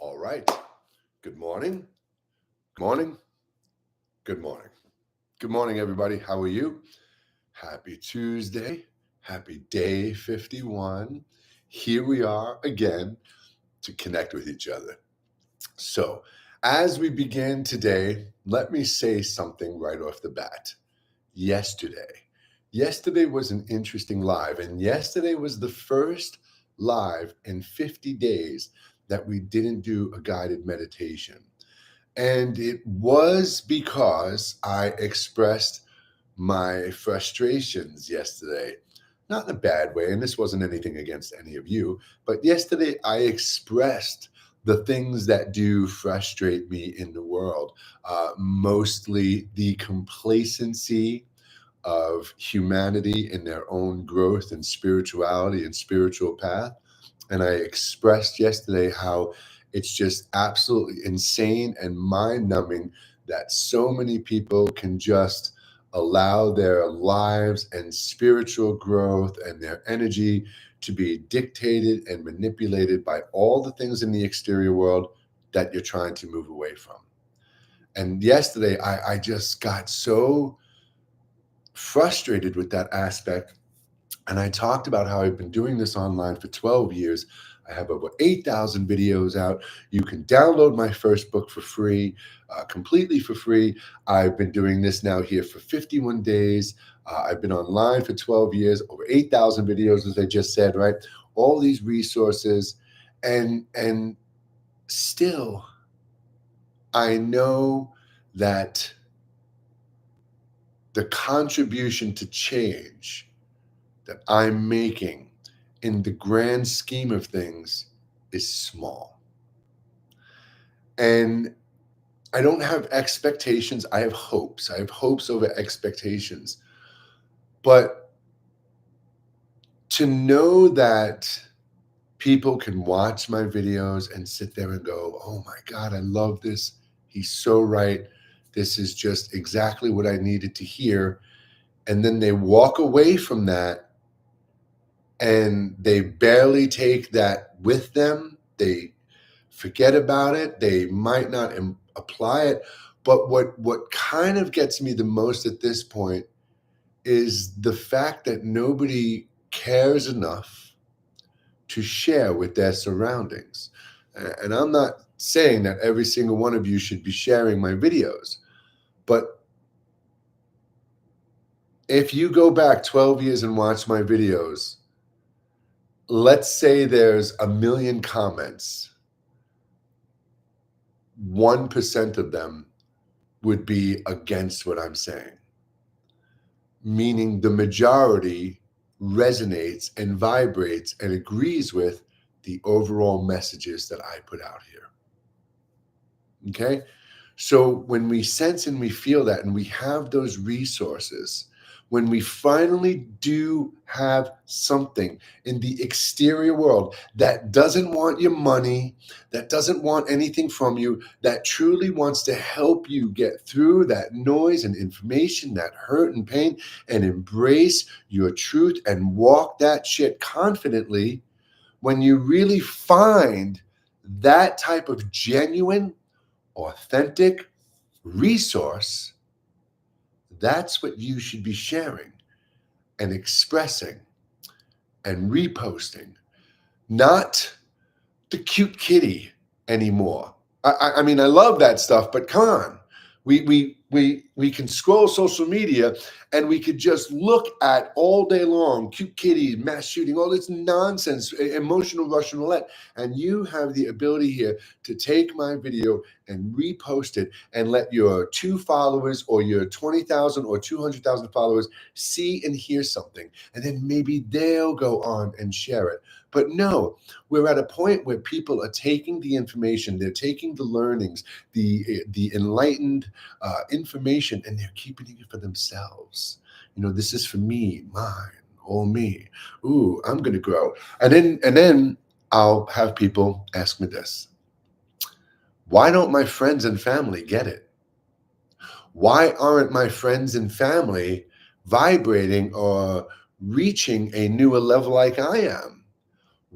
All right. Good morning. Morning. Good morning. Good morning, everybody. How are you? Happy Tuesday. Happy day 51. Here we are again to connect with each other. So, as we begin today, let me say something right off the bat. Yesterday was an interesting live, and yesterday was the first live in 50 days that we didn't do a guided meditation. And it was because I expressed my frustrations yesterday. Not in a bad way, and this wasn't anything against any of you, but yesterday I expressed the things that do frustrate me in the world, mostly the complacency of humanity in their own growth and spirituality and spiritual path. And I expressed yesterday how it's just absolutely insane and mind numbing that so many people can just allow their lives and spiritual growth and their energy to be dictated and manipulated by all the things in the exterior world that you're trying to move away from. And yesterday, I just got so frustrated with that aspect. And I talked about how I've been doing this online for 12 years. I have over 8,000 videos out. You can download my first book for free, completely for free. I've been doing this now here for 51 days. I've been online for 12 years, over 8,000 videos, as I just said, right? All these resources. And still, I know that the contribution to change that I'm making in the grand scheme of things is small. And I don't have expectations. I have hopes. I have hopes over expectations. But to know that people can watch my videos and sit there and go, oh my God, I love this. He's so right. This is just exactly what I needed to hear. And then they walk away from that and they barely take that with them. They forget about it. They might not apply it. But what kind of gets me the most at this point is the fact that nobody cares enough to share with their surroundings. And I'm not saying that every single one of you should be sharing my videos, but if you go back 12 years and watch my videos, let's say there's 1 million comments. 1% of them would be against what I'm saying, meaning the majority resonates and vibrates and agrees with the overall messages that I put out here. Okay? So when we sense and we feel that and we have those resources, when we finally do have something in the exterior world that doesn't want your money, that doesn't want anything from you, that truly wants to help you get through that noise and information, that hurt and pain, and embrace your truth and walk that shit confidently, when you really find that type of genuine, authentic resource, that's what you should be sharing and expressing and reposting, not the cute kitty anymore. I mean, I love that stuff, but come on. We can scroll social media and we could just look at all day long cute kitties, mass shooting, all this nonsense, emotional Russian roulette. And you have the ability here to take my video and repost it and let your 2 followers or your 20,000 or 200,000 followers see and hear something. And then maybe they'll go on and share it. But no, we're at a point where people are taking the information, they're taking the learnings, the enlightened information, and they're keeping it for themselves. You know, this is for me, mine, all me. Ooh, I'm going to grow. And then I'll have people ask me this: why don't my friends and family get it? Why aren't my friends and family vibrating or reaching a newer level like I am?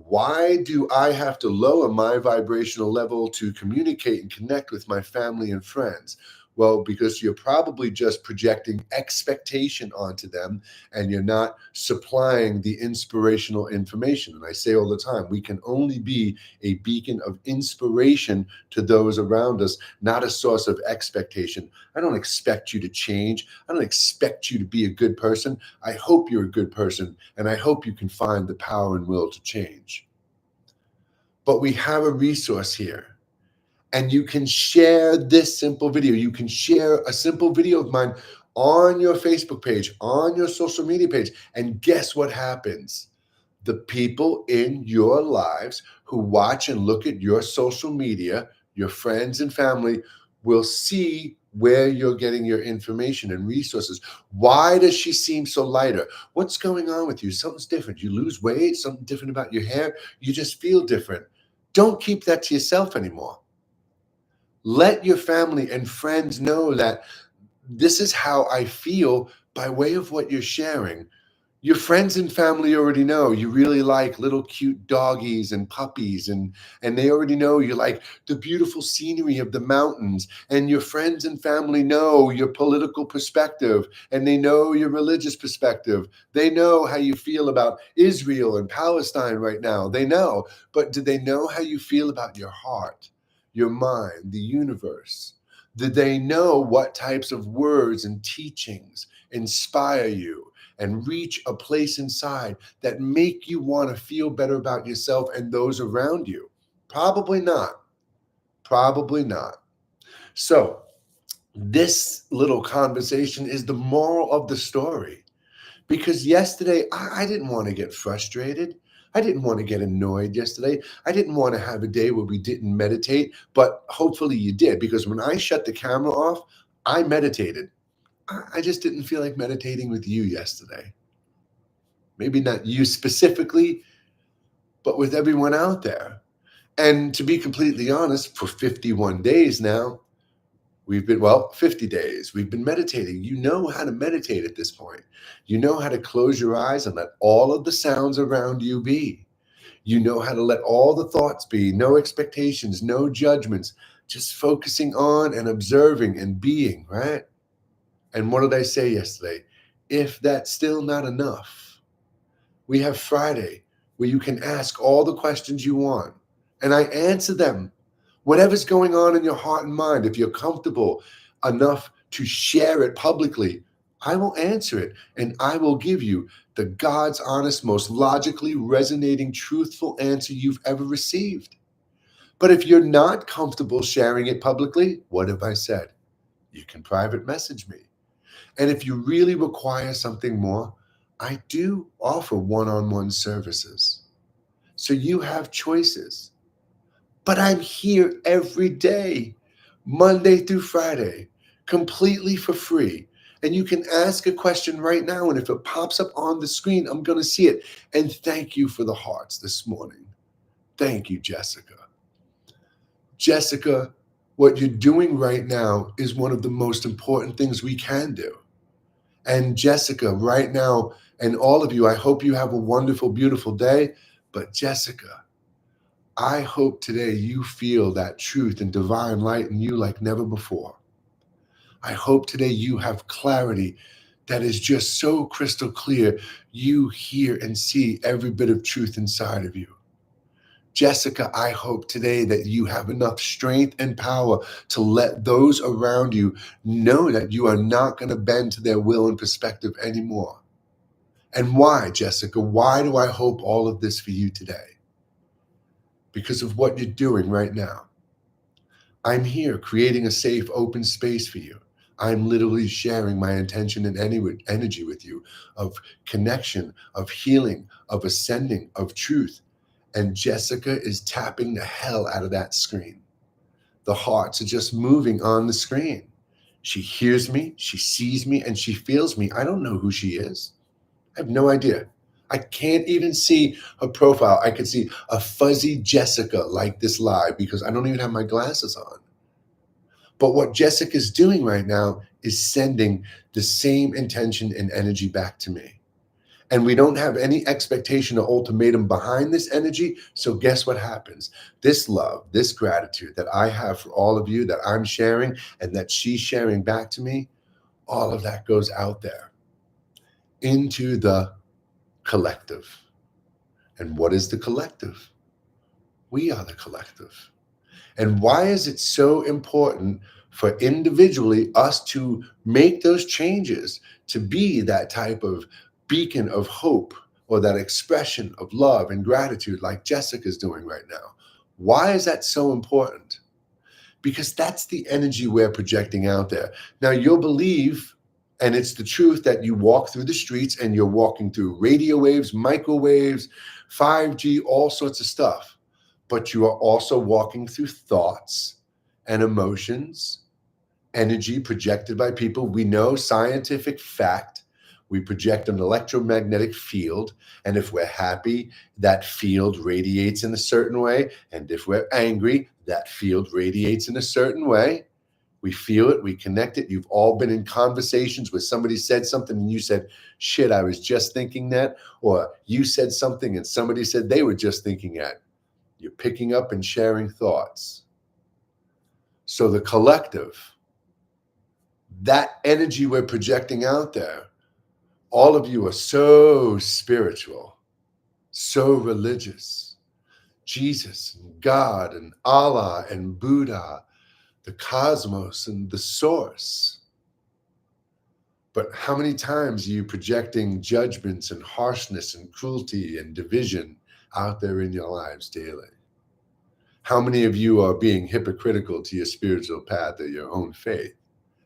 Why do I have to lower my vibrational level to communicate and connect with my family and friends? Well, because you're probably just projecting expectation onto them and you're not supplying the inspirational information. And I say all the time, we can only be a beacon of inspiration to those around us, not a source of expectation. I don't expect you to change. I don't expect you to be a good person. I hope you're a good person, and I hope you can find the power and will to change. But we have a resource here, and you can share this simple video. You can share a simple video of mine on your Facebook page, on your social media page, and guess what happens? The people in your lives who watch and look at your social media, your friends and family, will see where you're getting your information and resources. Why does she seem so lighter? What's going on with you? Something's different. You lose weight, something different about your hair. You just feel different. Don't keep that to yourself anymore. Let your family and friends know that this is how I feel by way of what you're sharing. Your friends and family already know you really like little cute doggies and puppies, and they already know you like the beautiful scenery of the mountains, and your friends and family know your political perspective, and they know your religious perspective. They know how you feel about Israel and Palestine right now. They know, but do they know how you feel about your heart, your mind, the universe? Do they know what types of words and teachings inspire you and reach a place inside that make you want to feel better about yourself and those around you? Probably not. Probably not. So, this little conversation is the moral of the story. Because yesterday, I didn't want to get frustrated. I didn't want to get annoyed yesterday. I didn't want to have a day where we didn't meditate, but hopefully you did. Because when I shut the camera off, I meditated. I just didn't feel like meditating with you yesterday. Maybe not you specifically, but with everyone out there. And to be completely honest, for 51 days now, we've been, well, 50 days, we've been meditating. You know how to meditate at this point. You know how to close your eyes and let all of the sounds around you be. You know how to let all the thoughts be, no expectations, no judgments, just focusing on and observing and being, right? And what did I say yesterday? If that's still not enough, we have Friday where you can ask all the questions you want, and I answer them. Whatever's going on in your heart and mind, if you're comfortable enough to share it publicly, I will answer it, and I will give you the God's honest, most logically resonating, truthful answer you've ever received. But if you're not comfortable sharing it publicly, what have I said? You can private message me. And if you really require something more, I do offer one-on-one services. So you have choices. But I'm here every day, Monday through Friday, completely for free. And you can ask a question right now. And if it pops up on the screen, I'm going to see it. And thank you for the hearts this morning. Thank you, Jessica. Jessica, what you're doing right now is one of the most important things we can do. And Jessica, right now, and all of you, I hope you have a wonderful, beautiful day. But Jessica, I hope today you feel that truth and divine light in you like never before. I hope today you have clarity that is just so crystal clear. You hear and see every bit of truth inside of you. Jessica, I hope today that you have enough strength and power to let those around you know that you are not going to bend to their will and perspective anymore. And why, Jessica? Why do I hope all of this for you today? Because of what you're doing right now. I'm here creating a safe, open space for you. I'm literally sharing my intention and energy with you of connection, of healing, of ascending, of truth. And Jessica is tapping the hell out of that screen. The hearts are just moving on the screen. She hears me, she sees me, and she feels me. I don't know who she is. I have no idea. I can't even see her profile. I can see a fuzzy Jessica like this live because I don't even have my glasses on. But what Jessica's doing right now is sending the same intention and energy back to me. And we don't have any expectation or ultimatum behind this energy. So guess what happens? This love, this gratitude that I have for all of you, that I'm sharing and that she's sharing back to me, all of that goes out there into the collective. And what is the collective? We are the collective. And why is it so important for individually us to make those changes, to be that type of beacon of hope or that expression of love and gratitude like Jessica's doing right now? Why is that so important? Because that's the energy we're projecting out there. Now, you'll believe, and it's the truth, that you walk through the streets and you're walking through radio waves, microwaves, 5G, all sorts of stuff. But you are also walking through thoughts and emotions, energy projected by people. We know scientific fact. We project an electromagnetic field. And if we're happy, that field radiates in a certain way. And if we're angry, that field radiates in a certain way. We feel it, we connect it. You've all been in conversations where somebody said something and you said, shit, I was just thinking that. Or you said something and somebody said they were just thinking that. You're picking up and sharing thoughts. So the collective, that energy we're projecting out there, all of you are so spiritual, so religious. Jesus and God and Allah and Buddha, the cosmos and the source. But how many times are you projecting judgments and harshness and cruelty and division out there in your lives daily? How many of you are being hypocritical to your spiritual path or your own faith?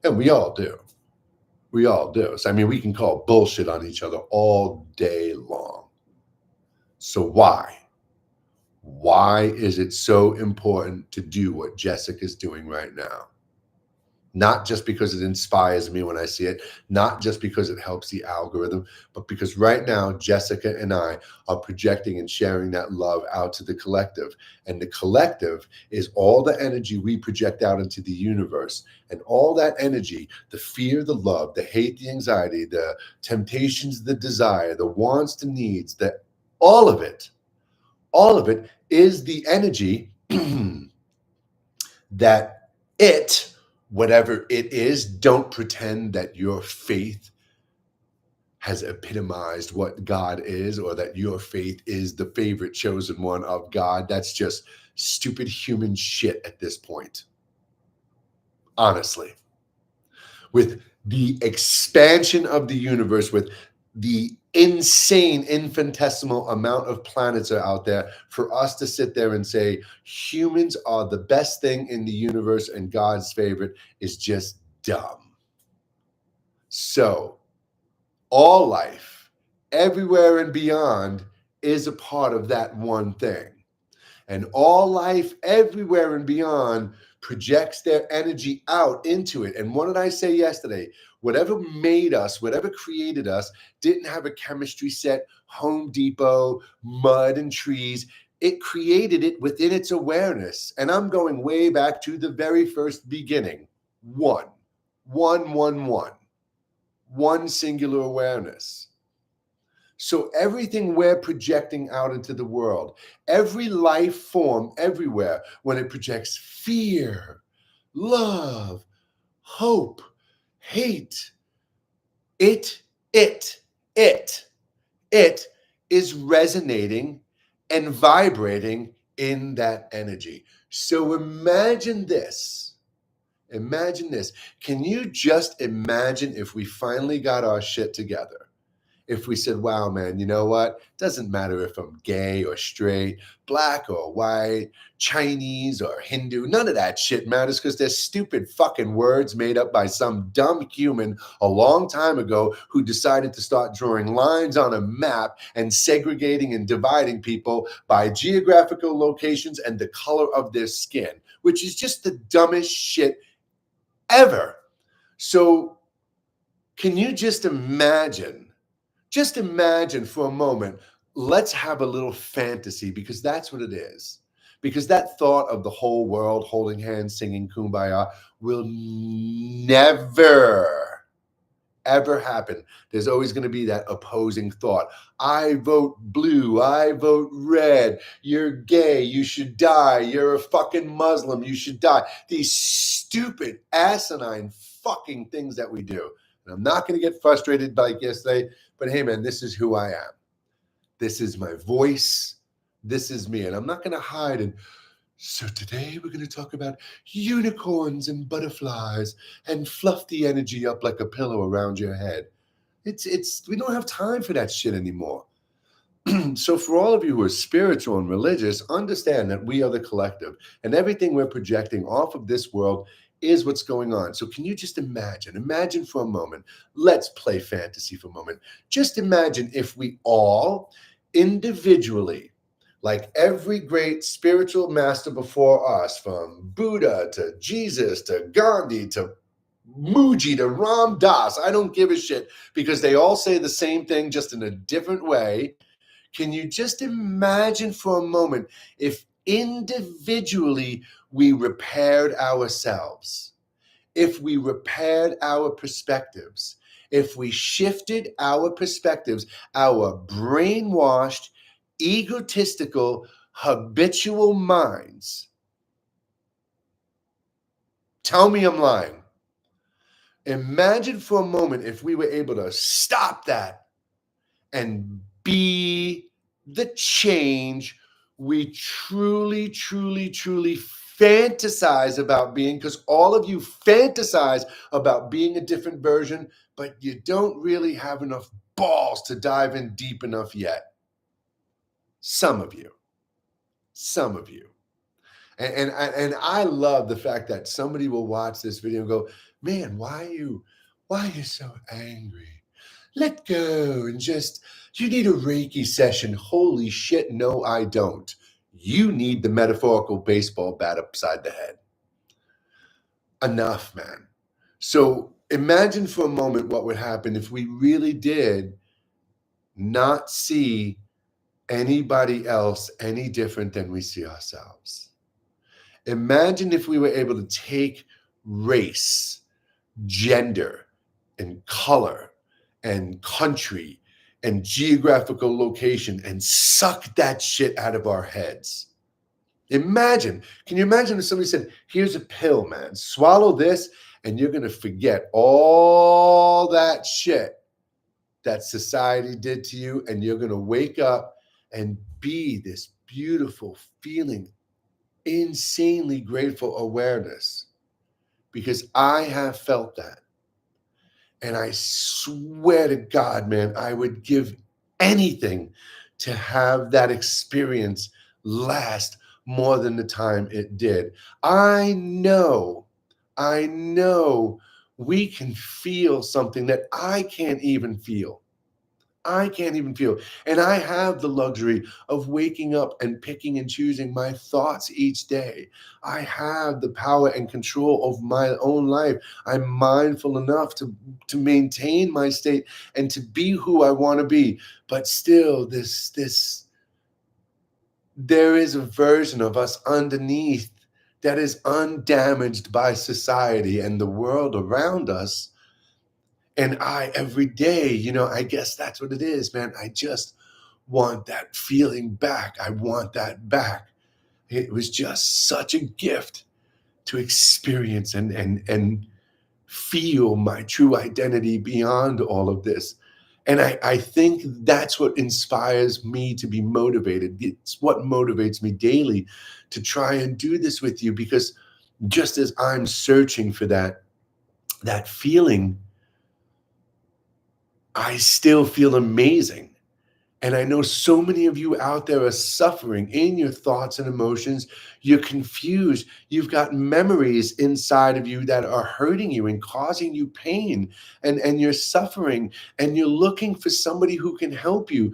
And we all do. We all do. So, I mean, we can call bullshit on each other all day long. So why? Why is it so important to do what Jessica's doing right now? Not just because it inspires me when I see it, not just because it helps the algorithm, but because right now, Jessica and I are projecting and sharing that love out to the collective. And the collective is all the energy we project out into the universe. And all that energy, the fear, the love, the hate, the anxiety, the temptations, the desire, the wants, the needs, all of it is the energy that whatever it is, don't pretend that your faith has epitomized what God is, or that your faith is the favorite chosen one of God. That's just stupid human shit at this point. Honestly. With the expansion of the universe, with the insane infinitesimal amount of planets are out there, for us to sit there and say humans are the best thing in the universe and God's favorite is just dumb. So all life, everywhere and beyond, is a part of that one thing. And all life, everywhere and beyond, projects their energy out into it. And what did I say yesterday? Whatever made us, whatever created us, didn't have a chemistry set, Home Depot, mud and trees. It created it within its awareness. And I'm going way back to the very first beginning. One singular awareness. So everything we're projecting out into the world, every life form everywhere, when it projects fear, love, hope, hate, it is resonating and vibrating in that energy. So imagine this. Imagine this. Can you just imagine if we finally got our shit together? If we said, wow, man, you know what? Doesn't matter if I'm gay or straight, black or white, Chinese or Hindu. None of that shit matters because they're stupid fucking words made up by some dumb human a long time ago who decided to start drawing lines on a map and segregating and dividing people by geographical locations and the color of their skin, which is just the dumbest shit ever. So can you just imagine? Just imagine for a moment, let's have a little fantasy, because that's what it is. Because that thought of the whole world holding hands, singing Kumbaya will never, ever happen, there's always going to be that opposing thought. I vote blue. I vote red. You're gay. You should die. You're a fucking Muslim. You should die. These stupid, asinine fucking things that we do. And I'm not going to get frustrated like yesterday, but hey, man, this is who I am. This is my voice. This is me. And I'm not going to hide. And so today we're going to talk about unicorns and butterflies and fluff the energy up like a pillow around your head. We don't have time for that shit anymore. So for all of you who are spiritual and religious, understand that we are the collective, and everything we're projecting off of this world is what's going on. So can you just imagine for a moment, let's play fantasy for a moment. Just imagine if we all individually, like every great spiritual master before us, from Buddha to Jesus to Gandhi to Muji to Ram Dass, I don't give a shit, because they all say the same thing just in a different way. Can you just imagine for a moment if individually we repaired ourselves, if we repaired our perspectives, if we shifted our perspectives, our brainwashed, egotistical, habitual minds? Tell me I'm lying. Imagine for a moment if we were able to stop that and be the change we truly, truly, truly fantasize about being, because all of you fantasize about being a different version, but you don't really have enough balls to dive in deep enough yet. Some of you. And I love the fact that somebody will watch this video and go, man, why are you so angry? Let go and just, you need a Reiki session. Holy shit, no, I don't. You need the metaphorical baseball bat upside the head. Enough, man. So imagine for a moment what would happen if we really did not see anybody else any different than we see ourselves. Imagine if we were able to take race, gender, and color and country and geographical location and suck that shit out of our heads. Imagine, can you imagine if somebody said, here's a pill, man, swallow this and you're going to forget all that shit that society did to you, and you're going to wake up and be this beautiful feeling, insanely grateful awareness, because I have felt that. And I swear to God, man, I would give anything to have that experience last more than the time it did. I know we can feel something that I can't even feel. And I have the luxury of waking up and picking and choosing my thoughts each day. I have the power and control of my own life. I'm mindful enough to maintain my state and to be who I want to be. But still, there is a version of us underneath that is undamaged by society and the world around us. And every day, I guess that's what it is, man. I just want that feeling back. I want that back. It was just such a gift to experience and feel my true identity beyond all of this. And I think that's what inspires me to be motivated. It's what motivates me daily to try and do this with you, because just as I'm searching for that feeling, I still feel amazing. And I know so many of you out there are suffering in your thoughts and emotions. You're confused. You've got memories inside of you that are hurting you and causing you pain. And you're suffering, and you're looking for somebody who can help you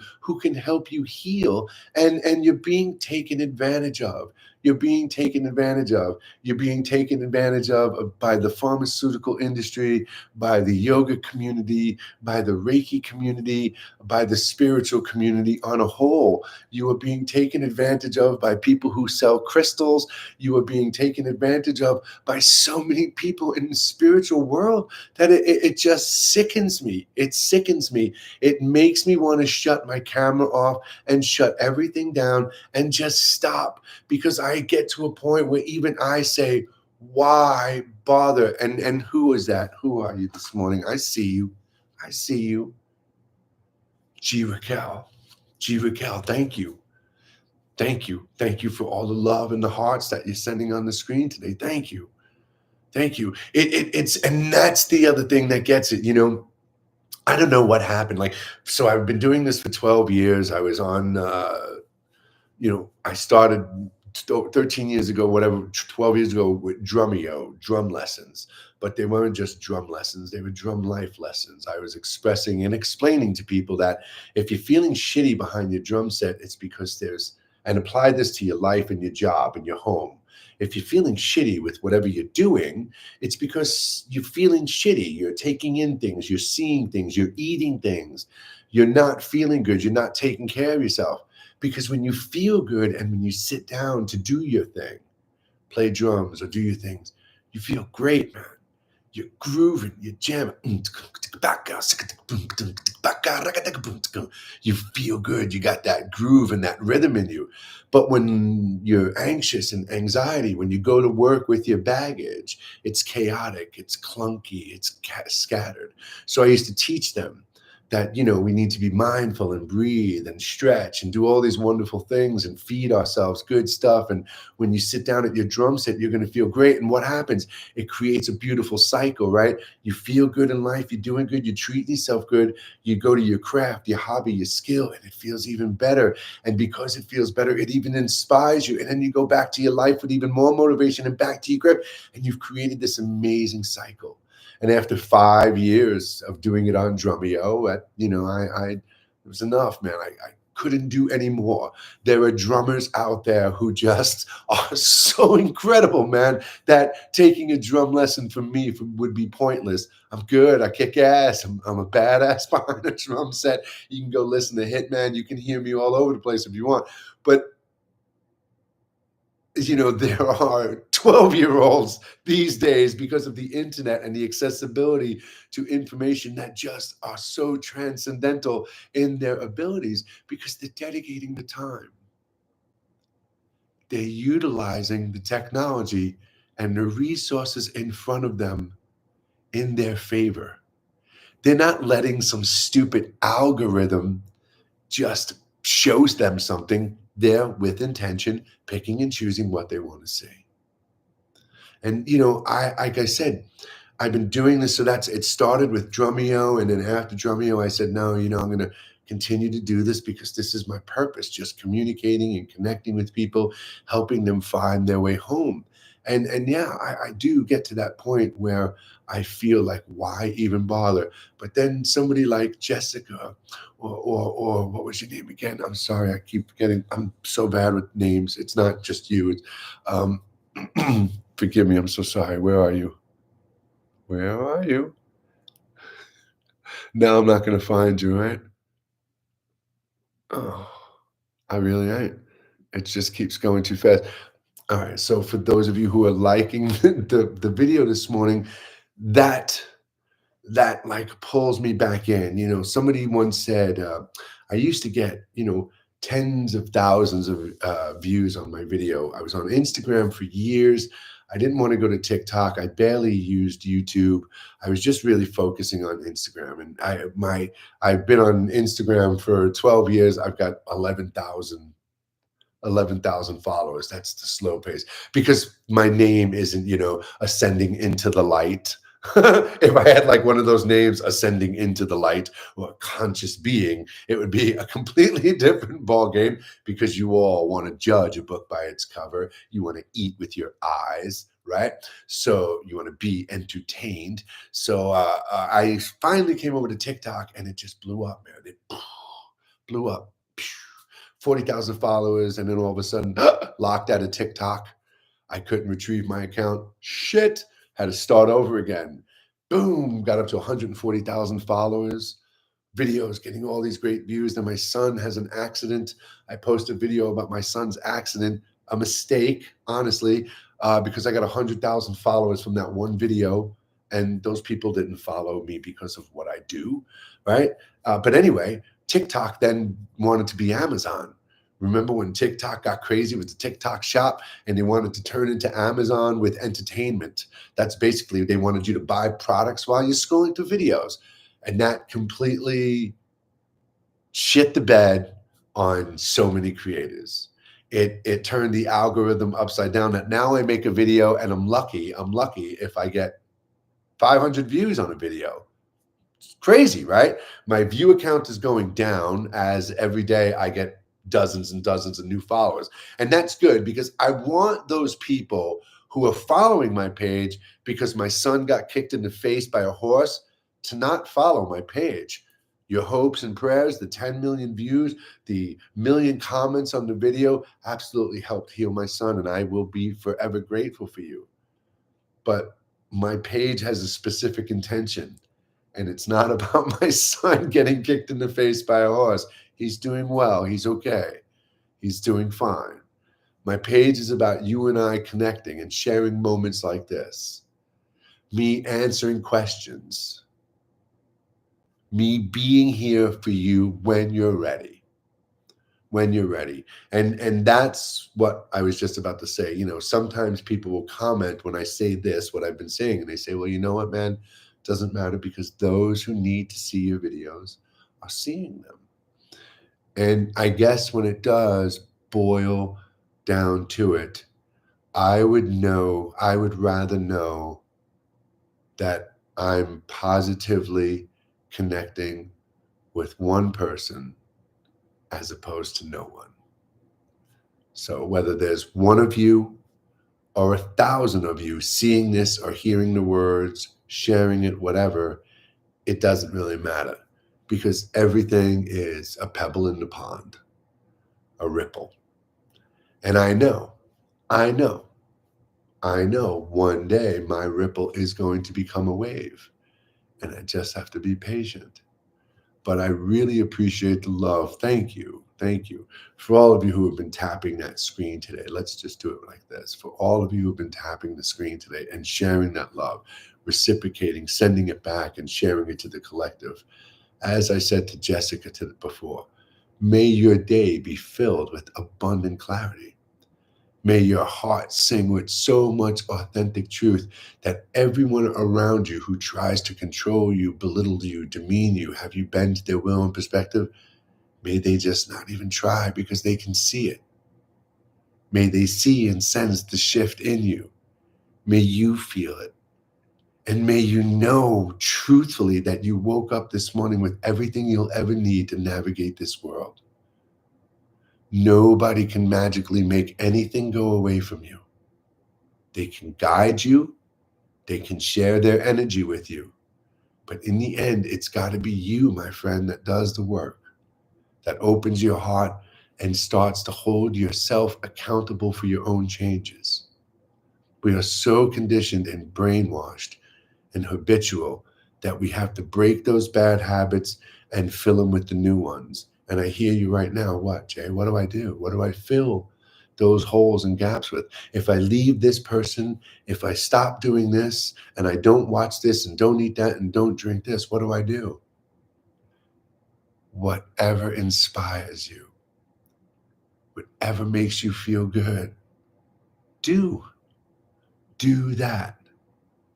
heal. And you're being taken advantage of. you're being taken advantage of. You're being taken advantage of by the pharmaceutical industry, by the yoga community, by the Reiki community, by the spiritual community on a whole. You are being taken advantage of by people who sell crystals. You are being taken advantage of by so many people in the spiritual world that it just sickens me. It sickens me. It makes me want to shut my camera off and shut everything down and just stop, because I get to a point where even I say, why bother? And who is that? Who are you this morning? I see you. I see you. G. Raquel. G. Raquel, thank you. Thank you. Thank you for all the love and the hearts that you're sending on the screen today. Thank you. Thank you. It's and that's the other thing that gets it. I don't know what happened. Like, so I've been doing this for 12 years. I was on I started 13 years ago, whatever, 12 years ago with Drumeo, drum lessons. But they weren't just drum lessons, they were drum life lessons. I was expressing and explaining to people that if you're feeling shitty behind your drum set, it's because and apply this to your life and your job and your home. If you're feeling shitty with whatever you're doing, it's because you're feeling shitty. You're taking in things, you're seeing things, you're eating things. You're not feeling good. You're not taking care of yourself. Because when you feel good and when you sit down to do your thing, play drums or do your things, you feel great, man. You're grooving, you're jamming. You feel good. You got that groove and that rhythm in you. But when you're anxious and anxiety, when you go to work with your baggage, it's chaotic, it's clunky, it's scattered. So I used to teach them that, we need to be mindful and breathe and stretch and do all these wonderful things and feed ourselves good stuff. And when you sit down at your drum set, you're going to feel great. And what happens? It creates a beautiful cycle, right? You feel good in life. You're doing good. You treat yourself good. You go to your craft, your hobby, your skill, and it feels even better. And because it feels better, it even inspires you. And then you go back to your life with even more motivation and back to your craft. And you've created this amazing cycle. And after 5 years of doing it on Drumeo, it was enough, man. I couldn't do any more. There are drummers out there who just are so incredible, man, that taking a drum lesson from me would be pointless. I'm good. I kick ass. I'm a badass behind a drum set. You can go listen to Hitman. You can hear me all over the place if you want. But there are 12-year-olds these days, because of the internet and the accessibility to information, that just are so transcendental in their abilities because they're dedicating the time. They're utilizing the technology and the resources in front of them in their favor. They're not letting some stupid algorithm just shows them something. They're with intention, picking and choosing what they want to see. And like I said, I've been doing this. So it started with Drumeo, and then after Drumeo, I said, no, I'm going to continue to do this because this is my purpose, just communicating and connecting with people, helping them find their way home. And yeah, I do get to that point where I feel like, why even bother? But then somebody like Jessica, or what was your name again? I'm sorry, I keep forgetting. I'm so bad with names. It's not just you. Forgive me. I'm so sorry. Where are you? Where are you? Now I'm not going to find you, right? Oh, I really ain't. It just keeps going too fast. All right. So for those of you who are liking the video this morning, that like pulls me back in. Somebody once said, I used to get, tens of thousands of views on my video. I was on Instagram for years. I didn't want to go to TikTok. I barely used YouTube. I was just really focusing on Instagram. And I've been on Instagram for 12 years. I've got 11,000 followers. That's the slow pace, because my name isn't, ascending into the light. If I had like one of those names, ascending into the light or conscious being, it would be a completely different ball game, because you all want to judge a book by its cover. You want to eat with your eyes, right? So you want to be entertained. So I finally came over to TikTok, and it just blew up, man. It blew up. 40,000 followers, and then all of a sudden, locked out of TikTok. I couldn't retrieve my account. Shit, had to start over again. Boom, got up to 140,000 followers. Videos getting all these great views. Then my son has an accident. I post a video about my son's accident, a mistake, honestly, because I got 100,000 followers from that one video, and those people didn't follow me because of what I do, right? But anyway, TikTok then wanted to be Amazon. Remember when TikTok got crazy with the TikTok shop and they wanted to turn into Amazon with entertainment? That's basically, they wanted you to buy products while you're scrolling through videos. And that completely shit the bed on so many creators. It turned the algorithm upside down, that now I make a video and I'm lucky if I get 500 views on a video. It's crazy, right? My view account is going down as every day I get dozens and dozens of new followers. And that's good, because I want those people who are following my page because my son got kicked in the face by a horse to not follow my page. Your hopes and prayers, the 10 million views, the million comments on the video absolutely helped heal my son, and I will be forever grateful for you. But my page has a specific intention, and it's not about my son getting kicked in the face by a horse. He's doing well. He's okay. He's doing fine. My page is about you and I connecting and sharing moments like this. Me answering questions. Me being here for you when you're ready. When you're ready. And that's what I was just about to say. You know, sometimes people will comment when I say this, what I've been saying, and they say, well, you know what, man? It doesn't matter, because those who need to see your videos are seeing them. And I guess when it does boil down to it, I would rather know that I'm positively connecting with one person as opposed to no one. So whether there's one of you or 1,000 of you seeing this or hearing the words, sharing it, whatever, it doesn't really matter, because everything is a pebble in the pond, a ripple. And I know one day my ripple is going to become a wave, and I just have to be patient. But I really appreciate the love. Thank you. Thank you for all of you who have been tapping that screen today. Let's just do it like this. For all of you who have been tapping the screen today and sharing that love, reciprocating, sending it back and sharing it to the collective. As I said to Jessica before, may your day be filled with abundant clarity. May your heart sing with so much authentic truth that everyone around you who tries to control you, belittle you, demean you, have you bend to their will and perspective, may they just not even try, because they can see it. May they see and sense the shift in you. May you feel it. And may you know truthfully that you woke up this morning with everything you'll ever need to navigate this world. Nobody can magically make anything go away from you. They can guide you. They can share their energy with you. But in the end, it's got to be you, my friend, that does the work, that opens your heart and starts to hold yourself accountable for your own changes. We are so conditioned and brainwashed and habitual that we have to break those bad habits and fill them with the new ones. And I hear you right now. What, Jay? What do I do? What do I fill those holes and gaps with? If I leave this person, if I stop doing this, and I don't watch this and don't eat that and don't drink this, what do I do? Whatever inspires you, whatever makes you feel good, do that.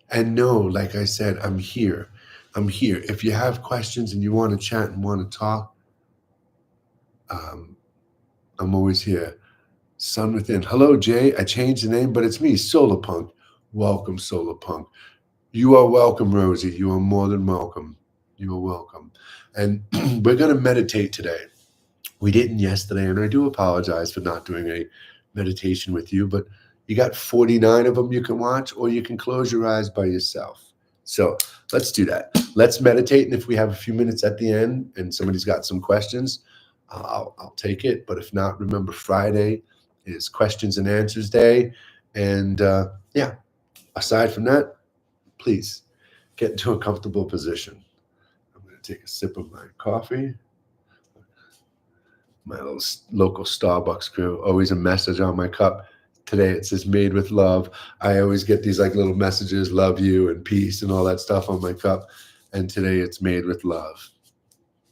And know, like I said, I'm here. If you have questions and you want to chat and want to talk, I'm always here. Sun Within. Hello, Jay. I changed the name, but it's me, Solarpunk. Welcome, Solarpunk. You are welcome, Rosie. You are more than welcome. You are welcome. And we're going to meditate today. We didn't yesterday, and I do apologize for not doing a meditation with you, but you got 49 of them you can watch, or you can close your eyes by yourself. So let's do that. Let's meditate. And if we have a few minutes at the end and somebody's got some questions, I'll take it. But if not, remember Friday is questions and answers day. And yeah, aside from that, please get into a comfortable position. I'm going to take a sip of my coffee. My local Starbucks crew, always a message on my cup. Today it says made with love. I always get these like little messages, love you and peace and all that stuff on my cup. And today it's made with love.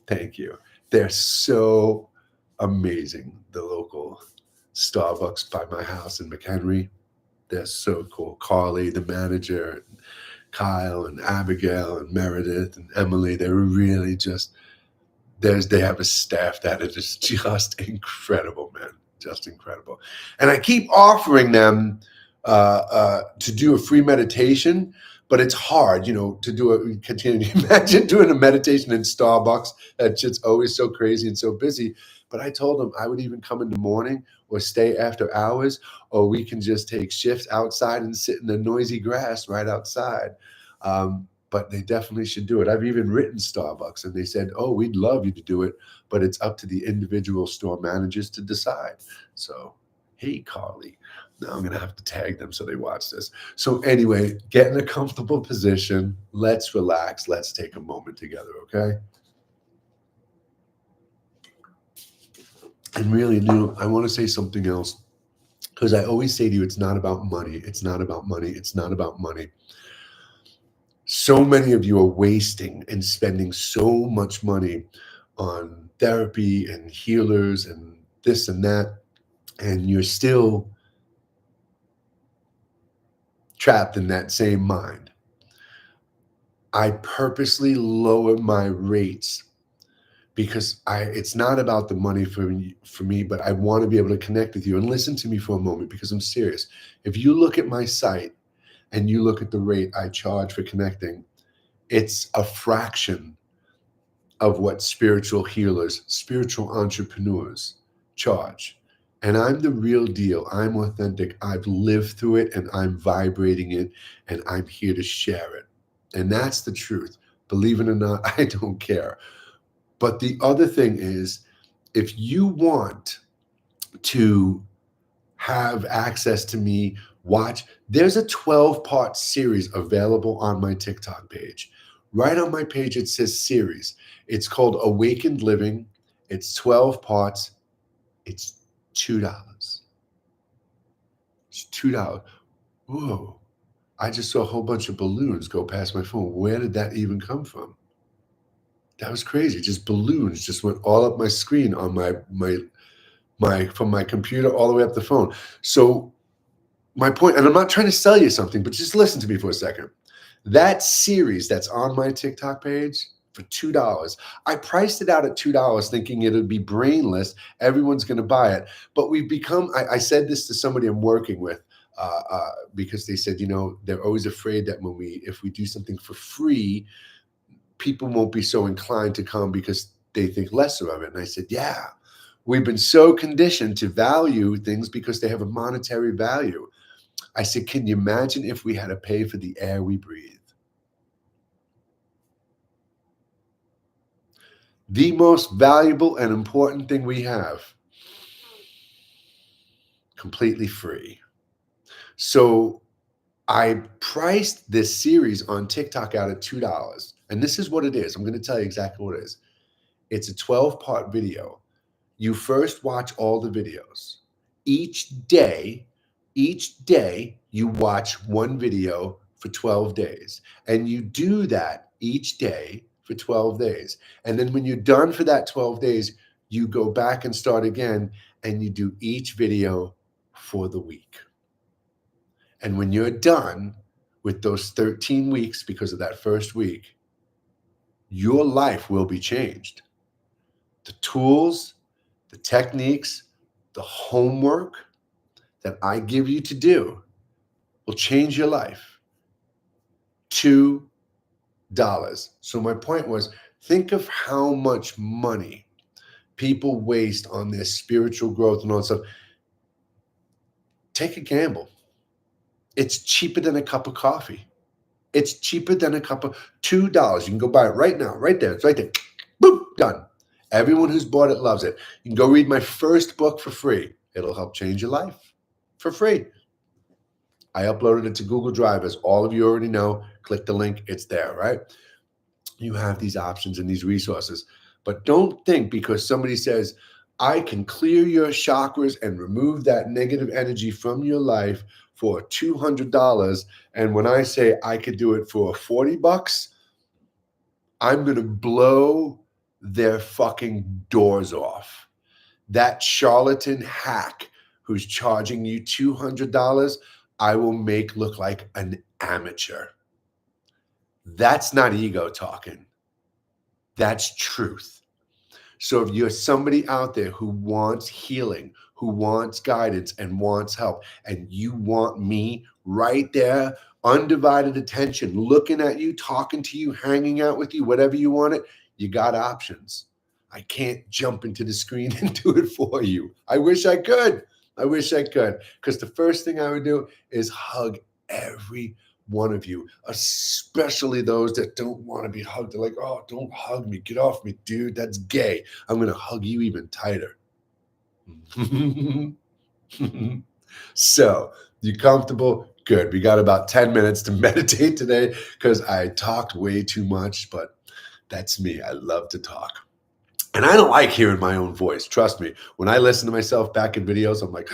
Thank you. They're so amazing. The local Starbucks by my house in McHenry. They're so cool. Carly, the manager, and Kyle and Abigail and Meredith and Emily, they were really just they have a staff that is just incredible, man, just incredible. And I keep offering them to do a free meditation, but it's hard, to do a continue. Imagine doing a meditation in Starbucks. That shit's always so crazy and so busy. But I told them I would even come in the morning or stay after hours, or we can just take shifts outside and sit in the noisy grass right outside. But they definitely should do it. I've even written Starbucks and they said, oh, we'd love you to do it, but it's up to the individual store managers to decide. So, hey, Carly, now I'm going to have to tag them so they watch this. So anyway, get in a comfortable position. Let's relax. Let's take a moment together, okay? And really, I want to say something else because I always say to you, it's not about money. It's not about money. It's not about money. So many of you are wasting and spending so much money on therapy and healers and this and that, and you're still trapped in that same mind. I purposely lower my rates because it's not about the money for me, but I want to be able to connect with you. And listen to me for a moment because I'm serious. If you look at my site and you look at the rate I charge for connecting, it's a fraction of what spiritual healers, spiritual entrepreneurs charge. And I'm the real deal. I'm authentic. I've lived through it and I'm vibrating it and I'm here to share it. And that's the truth. Believe it or not, I don't care. But the other thing is, if you want to have access to me, there's a 12-part series available on my TikTok page. Right on my page, it says series. It's called Awakened Living. It's 12 parts. It's $2. It's $2. Whoa. I just saw a whole bunch of balloons go past my phone. Where did that even come from? That was crazy. Just balloons just went all up my screen on my from my computer all the way up the phone. So my point, and I'm not trying to sell you something, but just listen to me for a second. That series that's on my TikTok page for $2. I priced it out at $2 thinking it would be brainless. Everyone's going to buy it. But we've become, I said this to somebody I'm working with because they said, they're always afraid that if we do something for free, people won't be so inclined to come because they think lesser of it. And I said, yeah, we've been so conditioned to value things because they have a monetary value. I said, can you imagine if we had to pay for the air we breathe? The most valuable and important thing we have, completely free. So I priced this series on TikTok out at $2. And this is what it is. I'm going to tell you exactly what it is. It's a 12-part video. You first watch all the videos. Each day, you watch one video for 12 days. And you do that each day for 12 days. And then when you're done for that 12 days, you go back and start again, and you do each video for the week. And when you're done with those 13 weeks, because of that first week, your life will be changed. The tools, the techniques, the homework that I give you to do will change your life. $2. So my point was, think of how much money people waste on their spiritual growth and all that stuff. Take a gamble. It's cheaper than a cup of coffee. It's cheaper than a cup of $2. You can go buy it right now, right there. It's right there. Boom, done. Everyone who's bought it loves it. You can go read my first book for free. It'll help change your life for free. I uploaded it to Google Drive, as all of you already know. Click the link, it's there, right? You have these options and these resources. But don't think because somebody says, I can clear your chakras and remove that negative energy from your life for $200. And when I say I could do it for $40, I'm going to blow their fucking doors off. That charlatan hack who's charging you $200, I will make look like an amateur. That's not ego talking. That's truth. So if you're somebody out there who wants healing, who wants guidance and wants help, and you want me right there, undivided attention, looking at you, talking to you, hanging out with you, whatever you want it, you got options. I can't jump into the screen and do it for you. I wish I could. I wish I could. Because the first thing I would do is hug every one of you, especially those that don't want to be hugged. They're like, oh, don't hug me. Get off me, dude. That's gay. I'm going to hug you even tighter. So, you comfortable? Good. We got about 10 minutes to meditate today because I talked way too much, but that's me. I love to talk. And I don't like hearing my own voice. Trust me. When I listen to myself back in videos, I'm like,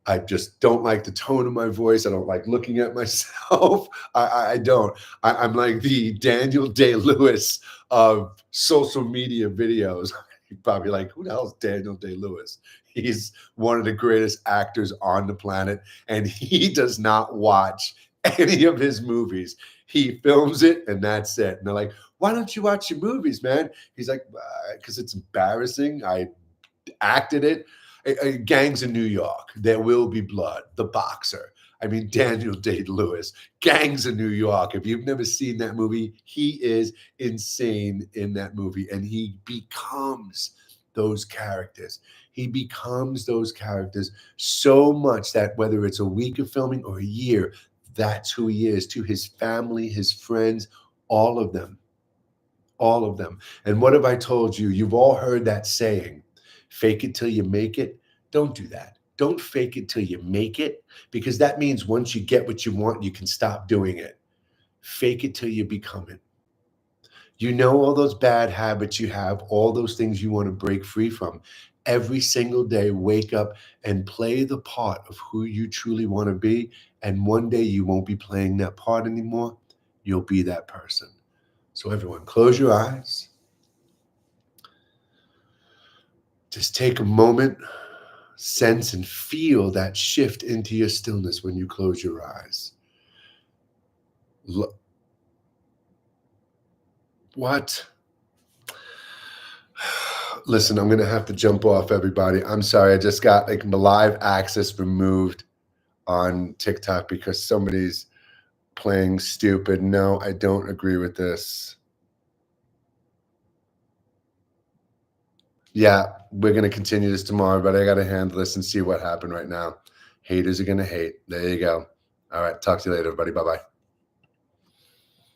I just don't like the tone of my voice. I don't like looking at myself. I don't. I'm like the Daniel Day-Lewis of social media videos. You're probably like, who the hell is Daniel Day-Lewis? He's one of the greatest actors on the planet, and he does not watch any of his movies. He films it, and that's it. And they're like, why don't you watch your movies, man? He's like, because it's embarrassing. I acted it. Gangs in New York, There Will Be Blood, The Boxer. I mean, Daniel Day-Lewis, Gangs in New York. If you've never seen that movie, he is insane in that movie. And he becomes those characters. He becomes those characters so much that whether it's a week of filming or a year, that's who he is to his family, his friends, all of them. All of them. And what have I told you? You've all heard that saying, fake it till you make it. Don't do that. Don't fake it till you make it, because that means once you get what you want, you can stop doing it. Fake it till you become it. You know all those bad habits you have, all those things you want to break free from. Every single day, wake up and play the part of who you truly want to be. And one day you won't be playing that part anymore. You'll be that person. So everyone, close your eyes. Just take a moment, sense and feel that shift into your stillness when you close your eyes. What? Listen, I'm going to have to jump off, everybody. I'm sorry. I just got like the live access removed on TikTok because somebody's playing stupid. No, I don't agree with this. Yeah, we're going to continue this tomorrow, but I got to handle this and see what happened right now. Haters are going to hate. There you go. All right. Talk to you later, everybody. Bye-bye.